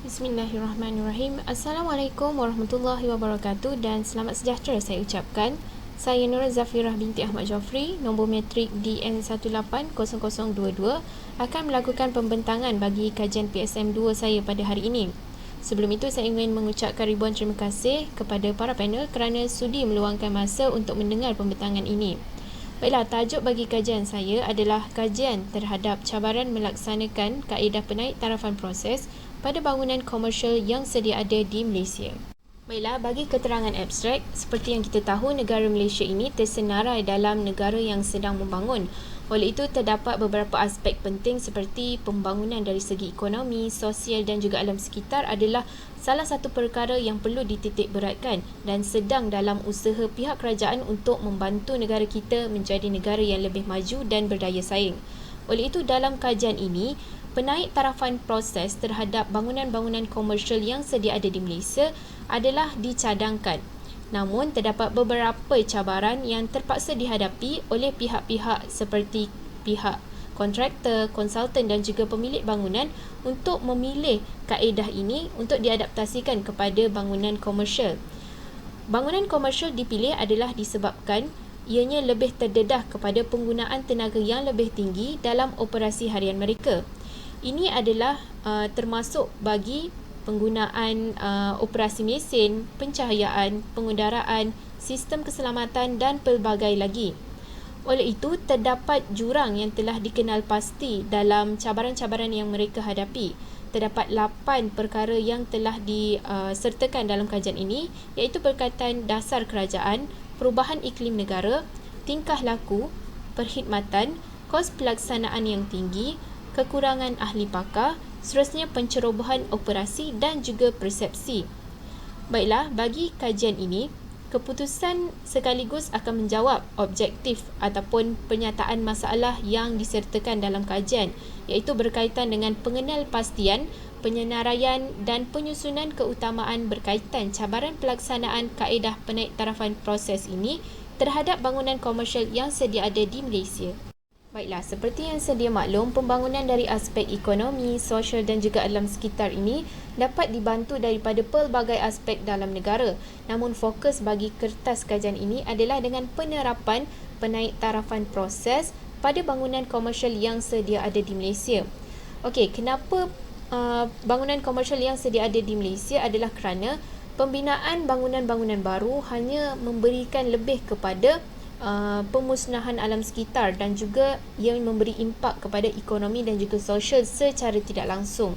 Bismillahirrahmanirrahim. Assalamualaikum warahmatullahi wabarakatuh dan selamat sejahtera saya ucapkan. Saya Nur Zafirah binti Ahmad Jofri, nombor metrik DN180022 akan melakukan pembentangan bagi kajian PSM2 saya pada hari ini. Sebelum itu saya ingin mengucapkan ribuan terima kasih kepada para panel kerana sudi meluangkan masa untuk mendengar pembentangan ini. Baiklah, tajuk bagi kajian saya adalah kajian terhadap cabaran melaksanakan kaedah penaik tarafan proses pada bangunan komersial yang sedia ada di Malaysia. Baiklah, bagi keterangan abstrak, seperti yang kita tahu, negara Malaysia ini tersenarai dalam negara yang sedang membangun. Oleh itu, terdapat beberapa aspek penting seperti pembangunan dari segi ekonomi, sosial dan juga alam sekitar adalah salah satu perkara yang perlu dititik beratkan dan sedang dalam usaha pihak kerajaan untuk membantu negara kita menjadi negara yang lebih maju dan berdaya saing. Oleh itu, dalam kajian ini, penaik tarafan proses terhadap bangunan-bangunan komersial yang sedia ada di Malaysia adalah dicadangkan. Namun, terdapat beberapa cabaran yang terpaksa dihadapi oleh pihak-pihak seperti pihak kontraktor, konsultan dan juga pemilik bangunan untuk memilih kaedah ini untuk diadaptasikan kepada bangunan komersial. Bangunan komersial dipilih adalah disebabkan ianya lebih terdedah kepada penggunaan tenaga yang lebih tinggi dalam operasi harian mereka. Ini adalah termasuk bagi penggunaan operasi mesin, pencahayaan, pengudaraan, sistem keselamatan dan pelbagai lagi. Oleh itu, terdapat jurang yang telah dikenal pasti dalam cabaran-cabaran yang mereka hadapi. Terdapat 8 perkara yang telah disertakan dalam kajian ini, iaitu berkaitan dasar kerajaan, perubahan iklim negara, tingkah laku, perkhidmatan, kos pelaksanaan yang tinggi, kekurangan ahli pakar, seterusnya pencerobohan operasi dan juga persepsi. Baiklah, bagi kajian ini, keputusan sekaligus akan menjawab objektif ataupun pernyataan masalah yang disertakan dalam kajian, iaitu berkaitan dengan pengenalpastian, penyenaraian dan penyusunan keutamaan berkaitan cabaran pelaksanaan kaedah penaik tarafan proses ini terhadap bangunan komersial yang sedia ada di Malaysia. Baiklah, seperti yang sedia maklum, pembangunan dari aspek ekonomi, sosial dan juga alam sekitar ini dapat dibantu daripada pelbagai aspek dalam negara. Namun fokus bagi kertas kajian ini adalah dengan penerapan penaik tarafan proses pada bangunan komersial yang sedia ada di Malaysia. Okey, kenapa bangunan komersial yang sedia ada di Malaysia adalah kerana pembinaan bangunan-bangunan baru hanya memberikan lebih kepada pemusnahan alam sekitar dan juga ia memberi impak kepada ekonomi dan juga sosial secara tidak langsung.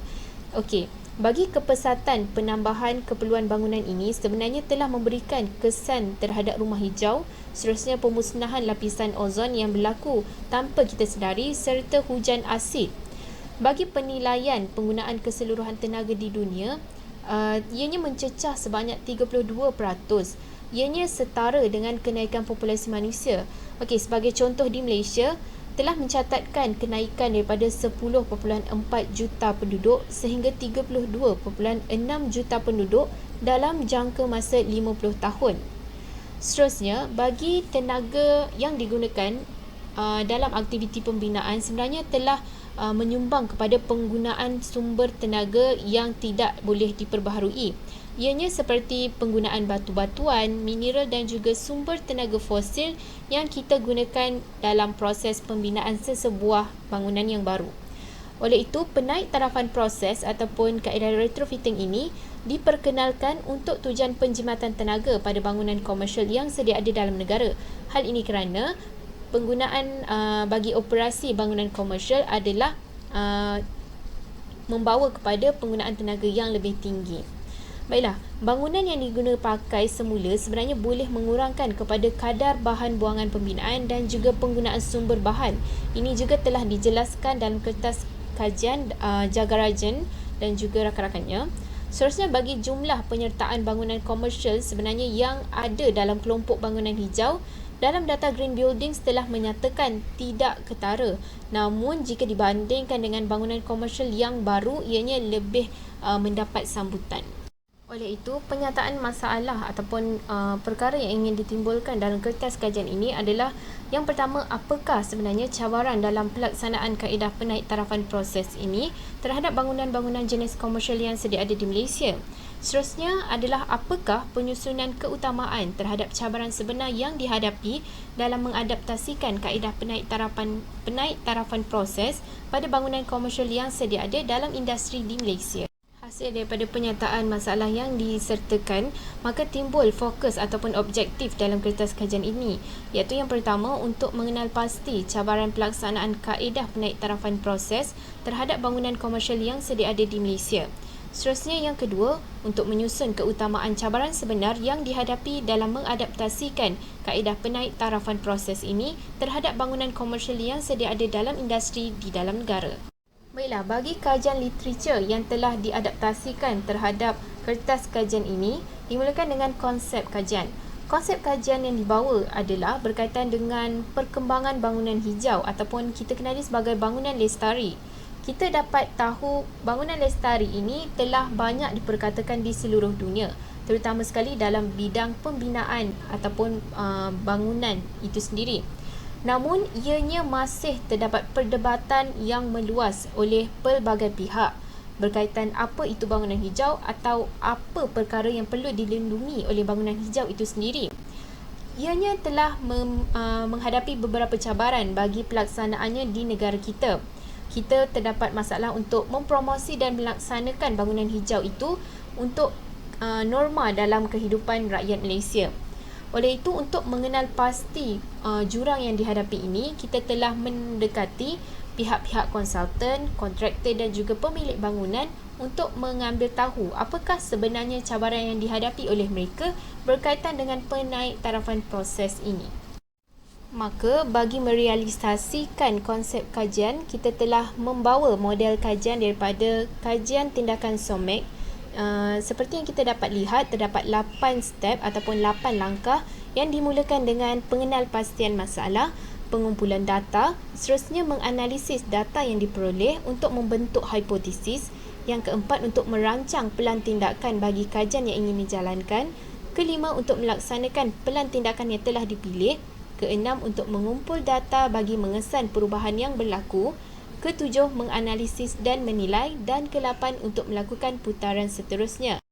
Okey, bagi kepesatan penambahan keperluan bangunan ini sebenarnya telah memberikan kesan terhadap rumah hijau, seterusnya pemusnahan lapisan ozon yang berlaku tanpa kita sedari serta hujan asid. Bagi penilaian penggunaan keseluruhan tenaga di dunia, ianya mencecah sebanyak 32%. Ianya setara dengan kenaikan populasi manusia. Okey, sebagai contoh di Malaysia telah mencatatkan kenaikan daripada 10.4 juta penduduk sehingga 32.6 juta penduduk dalam jangka masa 50 tahun. Seterusnya, bagi tenaga yang digunakan dalam aktiviti pembinaan sebenarnya telah menyumbang kepada penggunaan sumber tenaga yang tidak boleh diperbaharui. Ianya seperti penggunaan batu-batuan, mineral dan juga sumber tenaga fosil yang kita gunakan dalam proses pembinaan sesebuah bangunan yang baru. Oleh itu, penaik tarafan proses ataupun kaedah retrofitting ini diperkenalkan untuk tujuan penjimatan tenaga pada bangunan komersial yang sedia ada dalam negara. Hal ini kerana penggunaan bagi operasi bangunan komersial adalah membawa kepada penggunaan tenaga yang lebih tinggi. Baiklah, bangunan yang digunakan pakai semula sebenarnya boleh mengurangkan kepada kadar bahan buangan pembinaan dan juga penggunaan sumber bahan. Ini juga telah dijelaskan dalam kertas kajian Jagarajan dan juga rakan-rakannya. Seterusnya, bagi jumlah penyertaan bangunan komersial sebenarnya yang ada dalam kelompok bangunan hijau, dalam data Green Buildings telah menyatakan tidak ketara. Namun, jika dibandingkan dengan bangunan komersial yang baru, ianya lebih mendapat sambutan. Oleh itu, penyataan masalah ataupun perkara yang ingin ditimbulkan dalam kertas kajian ini adalah yang pertama, apakah sebenarnya cabaran dalam pelaksanaan kaedah penaiktarafan proses ini terhadap bangunan-bangunan jenis komersial yang sedia ada di Malaysia. Seterusnya adalah apakah penyusunan keutamaan terhadap cabaran sebenar yang dihadapi dalam mengadaptasikan kaedah penaiktarafan proses pada bangunan komersial yang sedia ada dalam industri di Malaysia. Hasil daripada penyataan masalah yang disertakan, maka timbul fokus ataupun objektif dalam kertas kajian ini, iaitu yang pertama untuk mengenal pasti cabaran pelaksanaan kaedah penaiktarafan proses terhadap bangunan komersial yang sedia ada di Malaysia. Seterusnya yang kedua, untuk menyusun keutamaan cabaran sebenar yang dihadapi dalam mengadaptasikan kaedah penaiktarafan proses ini terhadap bangunan komersial yang sedia ada dalam industri di dalam negara. Baiklah, bagi kajian literature yang telah diadaptasikan terhadap kertas kajian ini, dimulakan dengan konsep kajian. Konsep kajian yang dibawa adalah berkaitan dengan perkembangan bangunan hijau ataupun kita kenali sebagai bangunan lestari. Kita dapat tahu bangunan lestari ini telah banyak diperkatakan di seluruh dunia, terutama sekali dalam bidang pembinaan ataupun bangunan itu sendiri. Namun, ianya masih terdapat perdebatan yang meluas oleh pelbagai pihak berkaitan apa itu bangunan hijau atau apa perkara yang perlu dilindungi oleh bangunan hijau itu sendiri. Ianya telah menghadapi beberapa cabaran bagi pelaksanaannya di negara kita. Kita terdapat masalah untuk mempromosi dan melaksanakan bangunan hijau itu untuk norma dalam kehidupan rakyat Malaysia. Oleh itu, untuk mengenal pasti jurang yang dihadapi ini, kita telah mendekati pihak-pihak konsultan, kontraktor dan juga pemilik bangunan untuk mengambil tahu apakah sebenarnya cabaran yang dihadapi oleh mereka berkaitan dengan penaiktarafan proses ini. Maka, bagi merealisasikan konsep kajian, kita telah membawa model kajian daripada kajian tindakan SOMEC. Seperti yang kita dapat lihat, terdapat 8 step ataupun 8 langkah yang dimulakan dengan pengenal pastian masalah, pengumpulan data, seterusnya menganalisis data yang diperoleh untuk membentuk hipotesis, yang keempat untuk merancang pelan tindakan bagi kajian yang ingin dijalankan, kelima untuk melaksanakan pelan tindakan yang telah dipilih, keenam untuk mengumpul data bagi mengesan perubahan yang berlaku, ketujuh menganalisis dan menilai, dan kelapan untuk melakukan putaran seterusnya.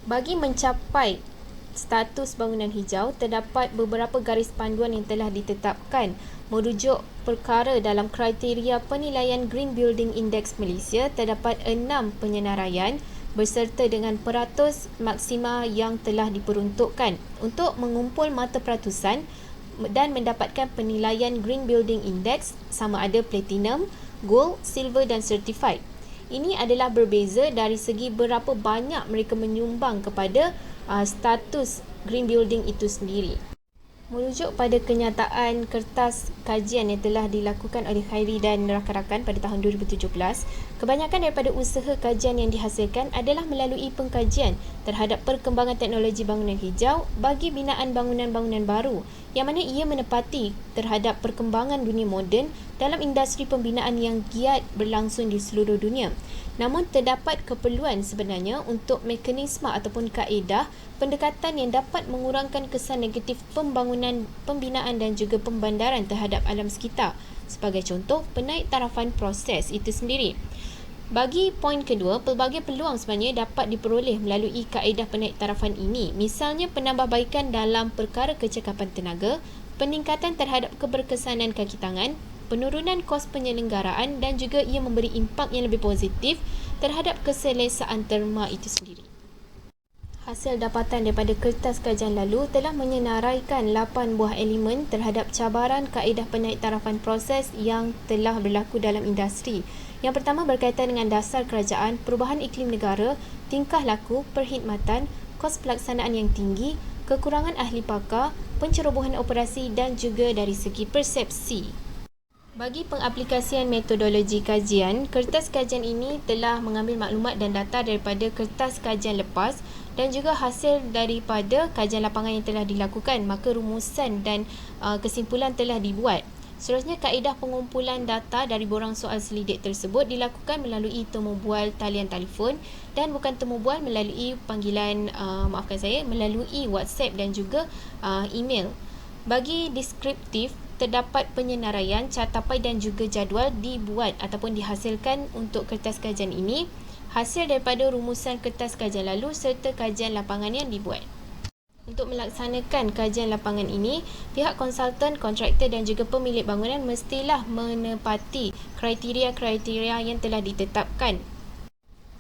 Bagi mencapai status bangunan hijau, terdapat beberapa garis panduan yang telah ditetapkan merujuk perkara dalam kriteria penilaian Green Building Index Malaysia. Terdapat 6 penyenaraian berserta dengan peratus maksima yang telah diperuntukkan untuk mengumpul mata peratusan dan mendapatkan penilaian Green Building Index sama ada Platinum, Gold, Silver dan Certified. Ini adalah berbeza dari segi berapa banyak mereka menyumbang kepada status Green Building itu sendiri. Merujuk pada kenyataan kertas kajian yang telah dilakukan oleh Khairi dan rakan-rakan pada tahun 2017, kebanyakan daripada usaha kajian yang dihasilkan adalah melalui pengkajian terhadap perkembangan teknologi bangunan hijau bagi binaan bangunan-bangunan baru, yang mana ia menepati terhadap perkembangan dunia moden dalam industri pembinaan yang giat berlangsung di seluruh dunia. Namun terdapat keperluan sebenarnya untuk mekanisme ataupun kaedah pendekatan yang dapat mengurangkan kesan negatif pembangunan, pembinaan dan juga pembandaran terhadap alam sekitar. Sebagai contoh, penaiktarafan proses itu sendiri. Bagi poin kedua, pelbagai peluang sebenarnya dapat diperoleh melalui kaedah penaiktarafan ini. Misalnya penambahbaikan dalam perkara kecekapan tenaga, peningkatan terhadap keberkesanan kaki tangan, penurunan kos penyelenggaraan dan juga ia memberi impak yang lebih positif terhadap keselesaan terma itu sendiri. Hasil dapatan daripada kertas kajian lalu telah menyenaraikan 8 buah elemen terhadap cabaran kaedah penaiktarafan proses yang telah berlaku dalam industri. Yang pertama berkaitan dengan dasar kerajaan, perubahan iklim negara, tingkah laku, perkhidmatan, kos pelaksanaan yang tinggi, kekurangan ahli pakar, pencerobohan operasi dan juga dari segi persepsi. Bagi pengaplikasian metodologi kajian, kertas kajian ini telah mengambil maklumat dan data daripada kertas kajian lepas dan juga hasil daripada kajian lapangan yang telah dilakukan, maka rumusan dan kesimpulan telah dibuat. Seterusnya, kaedah pengumpulan data dari borang soal selidik tersebut dilakukan melalui temu bual talian telefon dan bukan temu bual melalui panggilan melalui WhatsApp dan juga email. Bagi deskriptif, terdapat penyenaraian, cartapai dan juga jadual dibuat ataupun dihasilkan untuk kertas kajian ini, hasil daripada rumusan kertas kajian lalu serta kajian lapangan yang dibuat. Untuk melaksanakan kajian lapangan ini, pihak konsultan, kontraktor dan juga pemilik bangunan mestilah menepati kriteria-kriteria yang telah ditetapkan.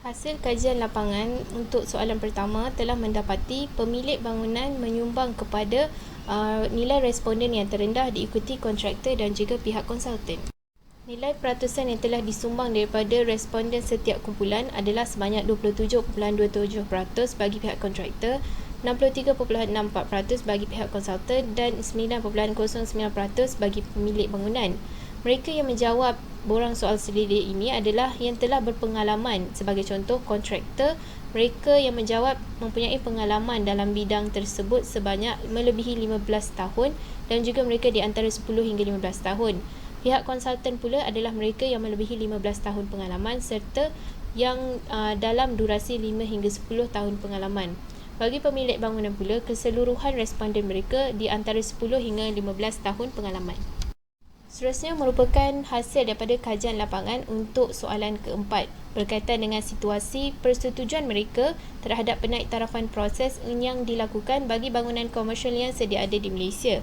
Hasil kajian lapangan untuk soalan pertama telah mendapati pemilik bangunan menyumbang kepada nilai responden yang terendah diikuti kontraktor dan juga pihak konsultan. Nilai peratusan yang telah disumbang daripada responden setiap kumpulan adalah sebanyak 27.27% bagi pihak kontraktor, 63.64% bagi pihak konsultan dan 9.09% bagi pemilik bangunan. Mereka yang menjawab borang soal selidik ini adalah yang telah berpengalaman. Sebagai contoh, kontraktor, mereka yang menjawab mempunyai pengalaman dalam bidang tersebut sebanyak melebihi 15 tahun dan juga mereka di antara 10 hingga 15 tahun. Pihak konsultan pula adalah mereka yang melebihi 15 tahun pengalaman serta yang dalam durasi 5 hingga 10 tahun pengalaman. Bagi pemilik bangunan pula, keseluruhan responden mereka di antara 10 hingga 15 tahun pengalaman. Seterusnya merupakan hasil daripada kajian lapangan untuk soalan keempat berkaitan dengan situasi persetujuan mereka terhadap penaiktarafan proses yang dilakukan bagi bangunan komersial yang sedia ada di Malaysia.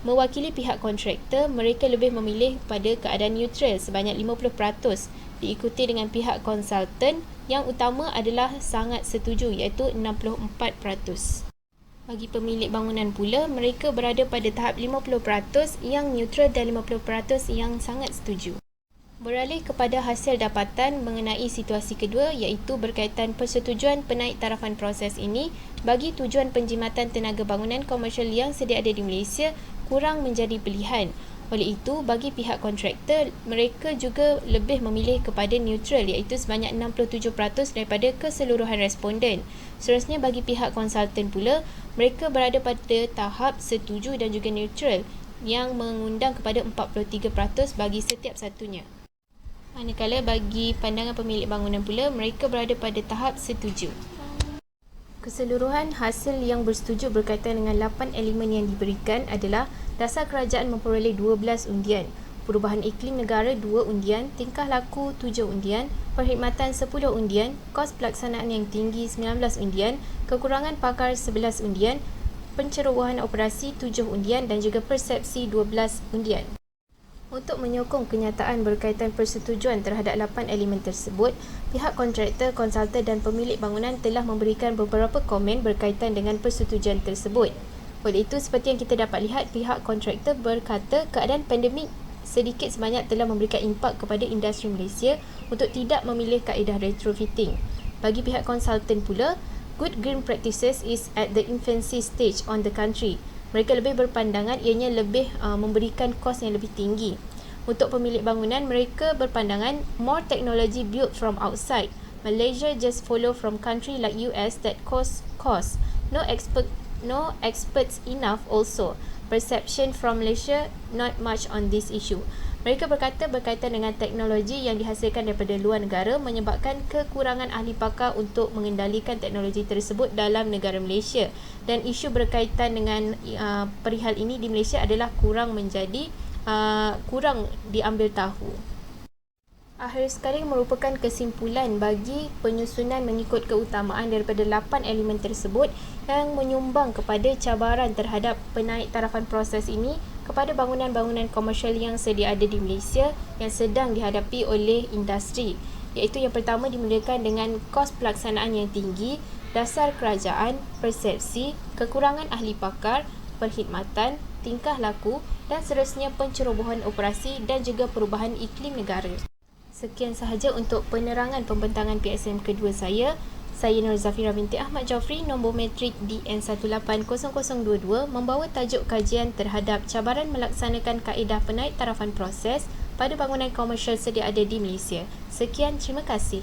Mewakili pihak kontraktor, mereka lebih memilih pada keadaan neutral sebanyak 50%, diikuti dengan pihak konsultan yang utama adalah sangat setuju iaitu 64%. Bagi pemilik bangunan pula, mereka berada pada tahap 50% yang neutral dan 50% yang sangat setuju. Beralih kepada hasil dapatan mengenai situasi kedua iaitu berkaitan persetujuan penaiktarafan proses ini bagi tujuan penjimatan tenaga bangunan komersial yang sedia ada di Malaysia kurang menjadi pilihan. Oleh itu, bagi pihak kontraktor, mereka juga lebih memilih kepada neutral iaitu sebanyak 67% daripada keseluruhan responden. Seterusnya, bagi pihak konsultan pula, mereka berada pada tahap setuju dan juga neutral yang mengundang kepada 43% bagi setiap satunya. Manakala bagi pandangan pemilik bangunan pula, mereka berada pada tahap setuju. Keseluruhan hasil yang bersetuju berkaitan dengan 8 elemen yang diberikan adalah dasar kerajaan memperoleh 12 undian, perubahan iklim negara 2 undian, tingkah laku 7 undian, perkhidmatan 10 undian, kos pelaksanaan yang tinggi 19 undian, kekurangan pakar 11 undian, pencerobohan operasi 7 undian dan juga persepsi 12 undian. Untuk menyokong kenyataan berkaitan persetujuan terhadap 8 elemen tersebut, pihak kontraktor, konsultan dan pemilik bangunan telah memberikan beberapa komen berkaitan dengan persetujuan tersebut. Oleh itu, seperti yang kita dapat lihat, pihak kontraktor berkata keadaan pandemik sedikit sebanyak telah memberikan impak kepada industri Malaysia untuk tidak memilih kaedah retrofitting. Bagi pihak konsultan pula, good green practices is at the infancy stage on the country. Mereka lebih berpandangan ianya lebih memberikan kos yang lebih tinggi. Untuk pemilik bangunan, mereka berpandangan more technology built from outside. Malaysia just follow from country like US that cost. No experts enough also. Perception from Malaysia not much on this issue. Mereka berkata berkaitan dengan teknologi yang dihasilkan daripada luar negara menyebabkan kekurangan ahli pakar untuk mengendalikan teknologi tersebut dalam negara Malaysia, dan isu berkaitan dengan perihal ini di Malaysia adalah kurang diambil tahu. Akhir sekali merupakan kesimpulan bagi penyusunan mengikut keutamaan daripada 8 elemen tersebut yang menyumbang kepada cabaran terhadap penaiktarafan proses ini kepada bangunan-bangunan komersial yang sedia ada di Malaysia yang sedang dihadapi oleh industri, iaitu yang pertama dimulakan dengan kos pelaksanaan yang tinggi, dasar kerajaan, persepsi, kekurangan ahli pakar, perkhidmatan, tingkah laku dan seterusnya pencerobohan operasi dan juga perubahan iklim negara. Sekian sahaja untuk penerangan pembentangan PSM kedua saya. Saya Nur Zafira binti Ahmad Jafri, nombor metrik DN180022, membawa tajuk kajian terhadap cabaran melaksanakan kaedah penaiktarafan proses pada bangunan komersial sedia ada di Malaysia. Sekian, terima kasih.